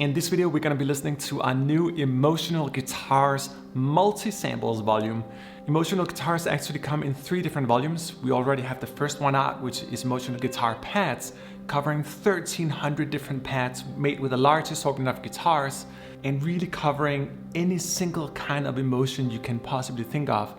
In this video, we're going to be listening to a new Emotional Guitars multi-samples volume. Emotional Guitars actually come in 3 different volumes. We already have the first one out, which is Emotional Guitar Pads, covering 1,300 different pads made with a large assortment of guitars and really covering any single kind of emotion you can possibly think of.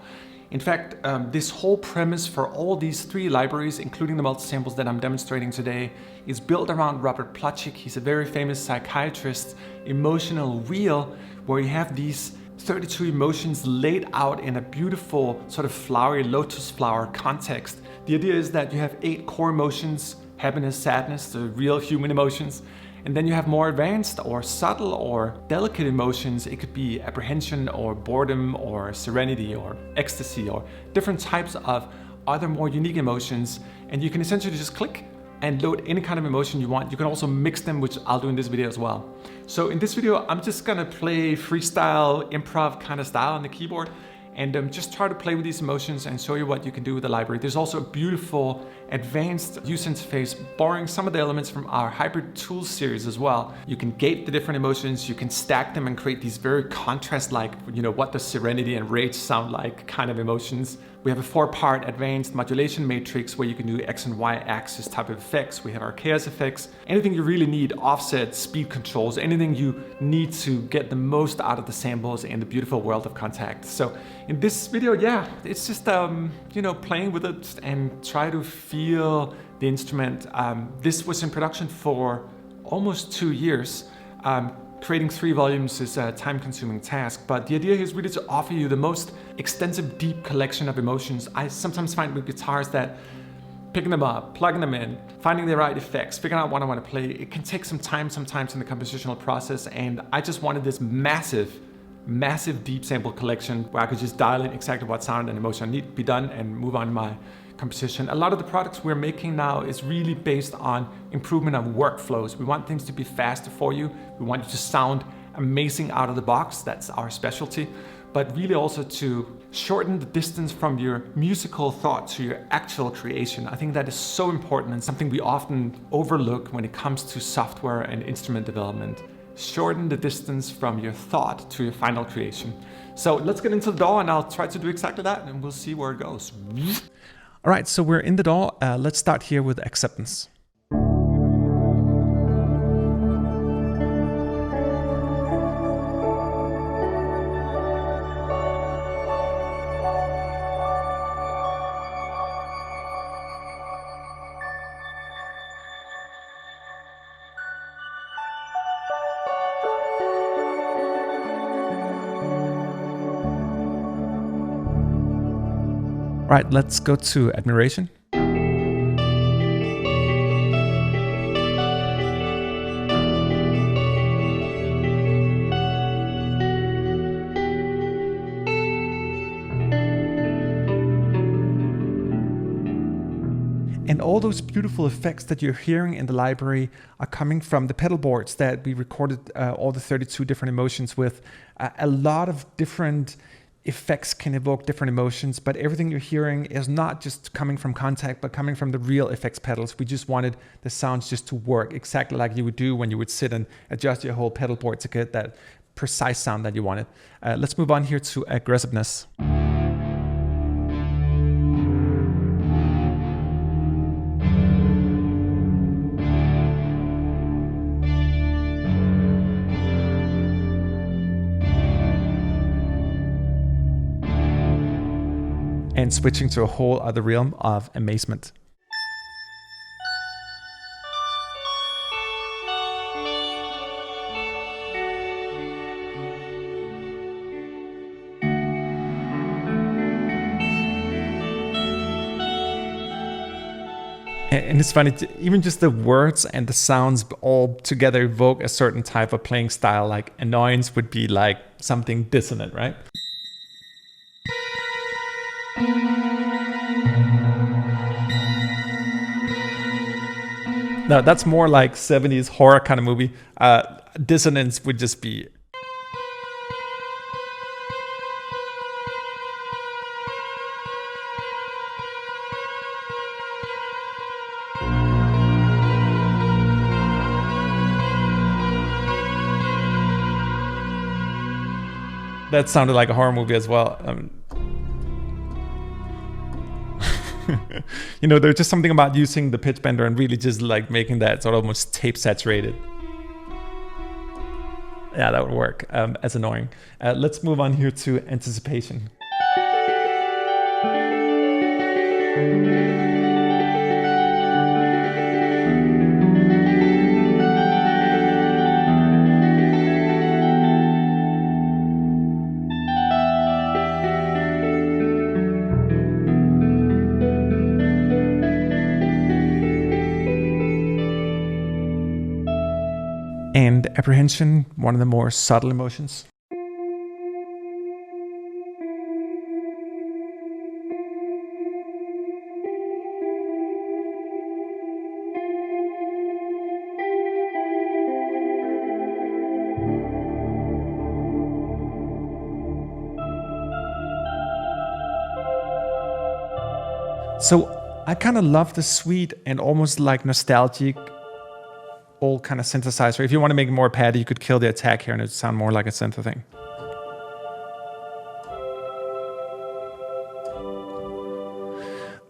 In fact, this whole premise for all these 3 libraries, including the multi-samples that I'm demonstrating today, is built around Robert Plutchik. He's a very famous psychiatrist's emotional wheel, where you have these 32 emotions laid out in a beautiful sort of flowery lotus flower context. The idea is that you have 8 core emotions: happiness, sadness, the real human emotions. And then you have more advanced or subtle or delicate emotions. It could be apprehension or boredom or serenity or ecstasy or different types of other more unique emotions. And you can essentially just click and load any kind of emotion you want. You can also mix them, which I'll do in this video as well. So in this video, I'm just gonna play freestyle improv kind of style on the keyboard and just try to play with these emotions and show you what you can do with the library. There's also a beautiful advanced user interface borrowing some of the elements from our Hybrid Tools series as well. You can gate the different emotions, you can stack them and create these very contrast-like, what does serenity and rage sound like kind of emotions. We have a 4-part advanced modulation matrix where you can do X and Y axis type of effects. We have our chaos effects, anything you really need, offset, speed controls, anything you need to get the most out of the samples in the beautiful world of Kontakt. So in this video, it's just, playing with it and try to feel the instrument. This was in production for almost 2 years. Creating 3 volumes is a time-consuming task, but the idea is really to offer you the most extensive, deep collection of emotions. I sometimes find with guitars that picking them up, plugging them in, finding the right effects, figuring out what I want to play, it can take some time sometimes in the compositional process, and I just wanted this massive deep sample collection where I could just dial in exactly what sound and emotion I need to be done and move on to my composition. A lot of the products we're making now is really based on improvement of workflows. We want things to be faster for you. We want you to sound amazing out of the box. That's our specialty. But really also to shorten the distance from your musical thought to your actual creation. I think that is so important and something we often overlook when it comes to software and instrument development. Shorten the distance from your thought to your final creation. So let's get into the DAW and I'll try to do exactly that and we'll see where it goes. All right, so we're in the DAW. Let's start here with Acceptance. All right, let's go to Admiration. And all those beautiful effects that you're hearing in the library are coming from the pedal boards that we recorded all the 32 different emotions with. A lot of different effects can evoke different emotions, but everything you're hearing is not just coming from Kontakt, but coming from the real effects pedals. We just wanted the sounds just to work exactly like you would do when you would sit and adjust your whole pedal board to get that precise sound that you wanted. Let's move on here to Aggressiveness. And switching to a whole other realm of Amazement. And it's funny, even just the words and the sounds all together evoke a certain type of playing style. Like Annoyance would be like something dissonant, right? No, that's more like 70s horror kind of movie. Dissonance would just be That sounded like a horror movie as well. You know, there's just something about using the pitch bender and really just like making that sort of almost tape saturated. Yeah, that would work as annoying. Let's move on here to anticipation. And apprehension, one of the more subtle emotions. So I kind of love the sweet and almost like nostalgic old kind of synthesizer. If you want to make it more padded, you could kill the attack here and it would sound more like a synth thing.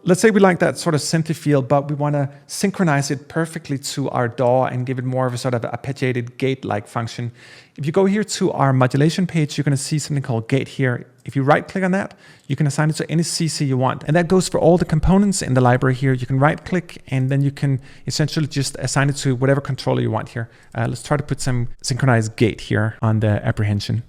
Let's say we like that sort of synthy feel, but we want to synchronize it perfectly to our DAW and give it more of a sort of arpeggiated gate-like function. If you go here to our modulation page, you're going to see something called gate here. If you right-click on that, you can assign it to any CC you want. And that goes for all the components in the library here. You can right-click and then you can essentially just assign it to whatever controller you want here. Let's try to put some synchronized gate here on the apprehension.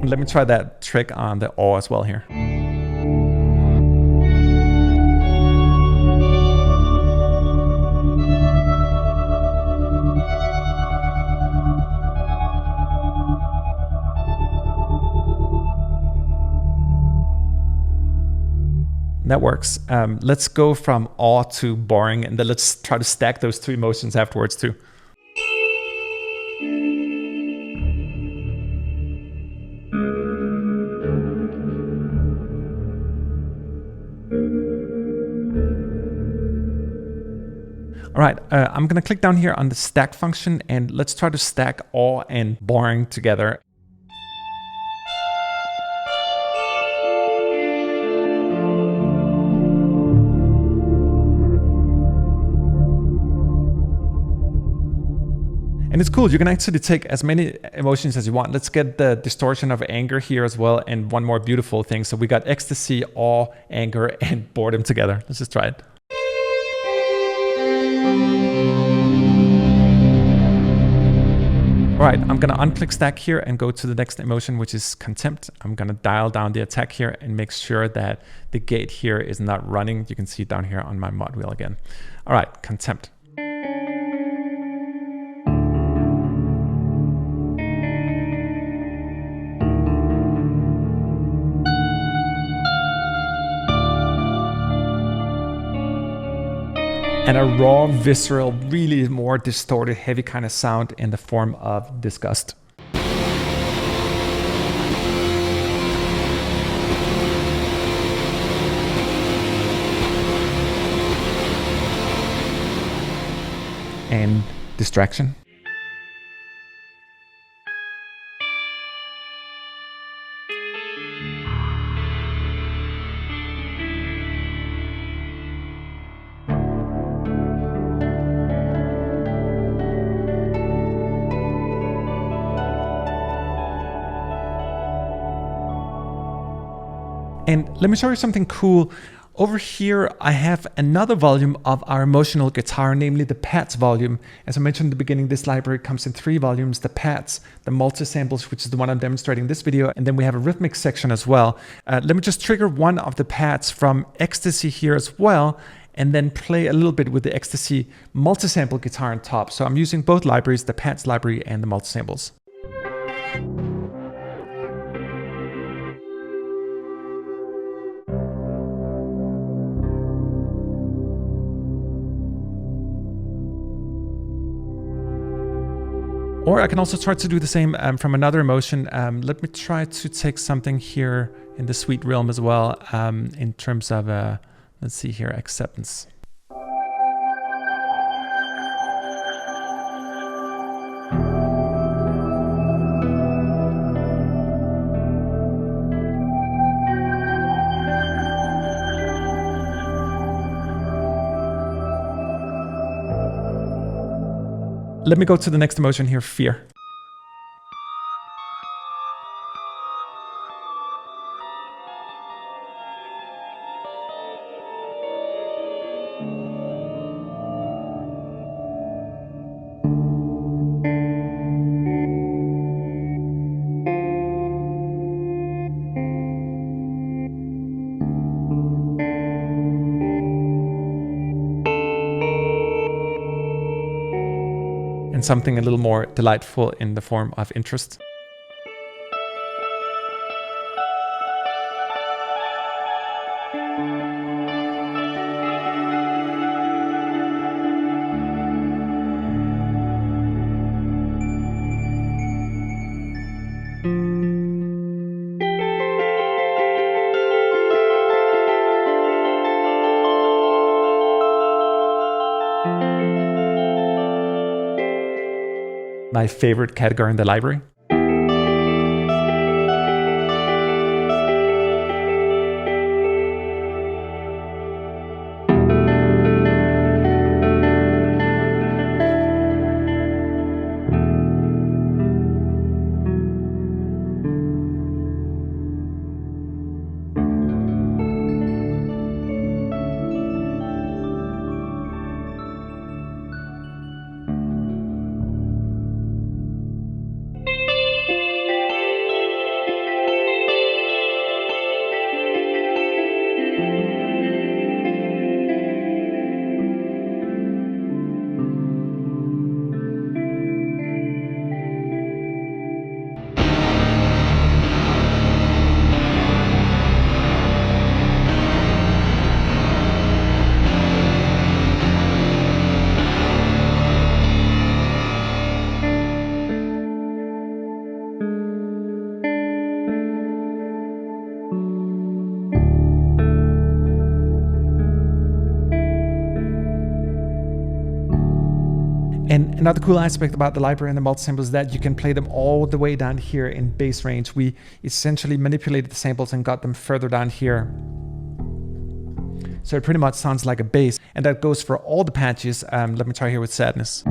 Let me try that trick on the awe as well here. That works. Let's go from awe to boring, and then let's try to stack those two emotions afterwards too. All right, I'm gonna click down here on the stack function and let's try to stack awe and boring together. And it's cool, you can actually take as many emotions as you want. Let's get the distortion of anger here as well and one more beautiful thing. So we got ecstasy, awe, anger, and boredom together. Let's just try it. All right, I'm gonna unclick stack here and go to the next emotion, which is contempt. I'm gonna dial down the attack here and make sure that the gate here is not running. You can see it down here on my mod wheel again. All right, contempt. And a raw, visceral, really more distorted, heavy kind of sound in the form of disgust. And distraction. And let me show you something cool. Over here, I have another volume of our emotional guitar, namely the pads volume. As I mentioned in the beginning, this library comes in 3 volumes, the pads, the multi-samples, which is the one I'm demonstrating in this video, and then we have a rhythmic section as well. Let me just trigger one of the pads from Ecstasy here as well, and then play a little bit with the Ecstasy multi-sample guitar on top. So I'm using both libraries, the pads library and the multi-samples. Or I can also try to do the same from another emotion. Let me try to take something here in the sweet realm as well, in terms of, let's see here, acceptance. Let me go to the next emotion here, fear. And something a little more delightful in the form of interest. My favorite category in the library. And another cool aspect about the library and the multi-samples is that you can play them all the way down here in bass range. We essentially manipulated the samples and got them further down here. So it pretty much sounds like a bass, and that goes for all the patches. Let me try here with sadness.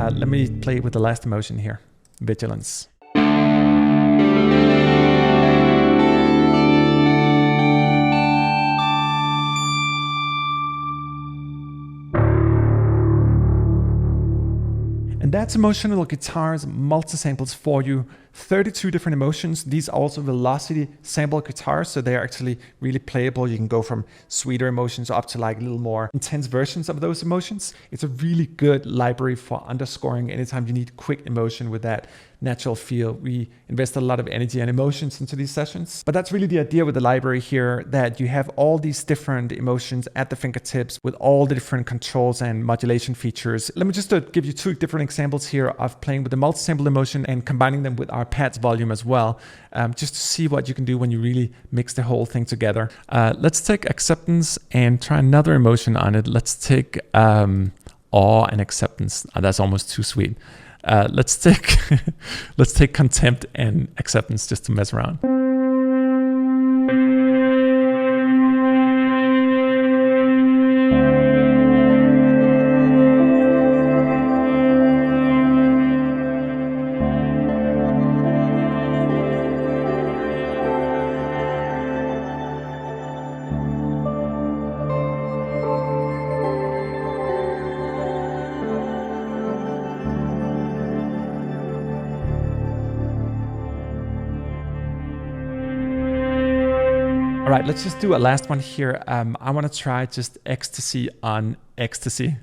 Let me play with the last emotion here, vigilance. And that's emotional guitars, multi-samples for you. 32 different emotions. These are also velocity sample guitars, so they're actually really playable. You can go from sweeter emotions up to like a little more intense versions of those emotions. It's a really good library for underscoring anytime you need quick emotion with that natural feel. We invest a lot of energy and emotions into these sessions. But that's really the idea with the library here, that you have all these different emotions at the fingertips with all the different controls and modulation features. Let me just give you two different examples here of playing with the multi-sample emotion and combining them with our pads volume as well, just to see what you can do when you really mix the whole thing together. Let's take acceptance and try another emotion on it. Let's take awe and acceptance. That's almost too sweet. Let's take let's take contempt and acceptance just to mess around. All right, let's just do a last one here. I want to try just Ecstasy on Ecstacy.